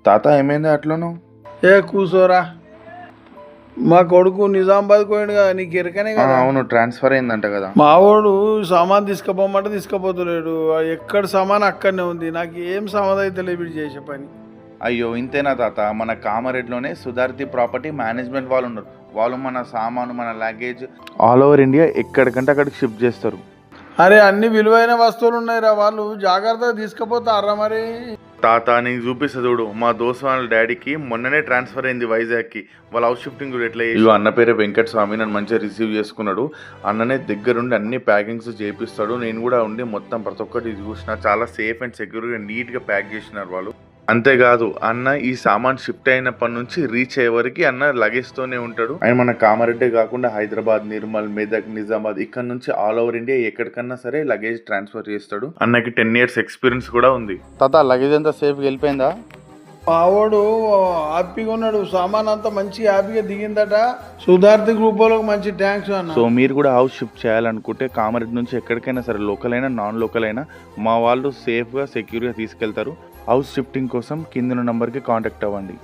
తాత ఏమైంది అట్లను? ఏ కూసోరా, మా కొడుకు నిజామాబాద్ పోయాడు కదా, నీకు ఎరకనే కదా. అవును, ట్రాన్స్ఫర్ అయిందంట కదా. మావాడు సామాన్ తీసుకుపోమంటే తీసుకుపోతలేడు, ఎక్కడ సామాన్ అక్కడనే ఉంది. నాకు ఏం సామాన్ అయితే లేదు చేసే పని. అయ్యో ఇంతేనా తాత? మన కామారెడ్డిలోనే సుధార్తి ప్రాపర్టీ మేనేజ్మెంట్ వాళ్ళు ఉన్నారు. వాళ్ళు మన సామాను, మన లగేజ్ ఆల్ ఓవర్ ఇండియా ఎక్కడికంటే అక్కడికి షిఫ్ట్ చేస్తారు. అరే అన్ని విలువైన వస్తువులు ఉన్నాయిరా, వాళ్ళు జాగ్రత్తగా తీసుకుపోతారా మరి. తాత నీకు చూపిస్తా చూడు, మా దోస్త్ వాళ్ళ డాడీకి మొన్ననే ట్రాన్స్ఫర్ అయింది వైజాగ్కి. వాళ్ళ హౌస్ షిఫ్టింగ్ కూడా ఎట్లా ఇల్లు అన్న పేరే వెంకట స్వామి, నన్ను మంచిగా రిసీవ్ చేసుకున్నాడు. అన్ననే దగ్గరుండి అన్ని ప్యాకింగ్స్ చేపిస్తాడు. నేను కూడా ఉండి మొత్తం ప్రతి ఒక్కటి చూసిన. చాలా సేఫ్ అండ్ సెక్యూర్గా నీట్గా ప్యాక్ చేసినారు వాళ్ళు. అంతేకాదు అన్న ఈ సామాన్ షిఫ్ట్ అయినప్పటి నుంచి రీచ్ అయ్యే వరకు అన్న లగేజ్ తోనే ఉంటాడు. ఆయన మన కామారెడ్డి కాకుండా హైదరాబాద్, నిర్మల్, మెదక్, నిజామాబాద్ ఇక్కడ నుంచి ఆల్ ఓవర్ ఇండియా ఎక్కడికన్నా సరే లగేజ్ ట్రాన్స్ఫర్ చేస్తాడు. అన్నకి 10 years ఎక్స్పీరియన్స్ కూడా ఉంది. తాత లగేజ్ అంతా సేఫ్ వెళ్ళిపోయిందా? మావాడు హ్యాపీగా ఉన్నాడు, సామాన్ అంతా మంచి హ్యాపీగా దిగిందట. సుధార్తి గ్రూప్ వాళ్ళకి మంచి థ్యాంక్స్ అన్న. సో మీరు కూడా హౌస్ షిఫ్ట్ చేయాలనుకుంటే కామారెడ్డి నుంచి ఎక్కడికైనా సరే, లోకల్ అయినా నాన్ లోకల్ అయినా మా వాళ్ళు సేఫ్గా సెక్యూర్గా తీసుకెళ్తారు. హౌస్ షిఫ్టింగ్ కోసం కింద నంబర్కి కాంటాక్ట్ అవ్వండి.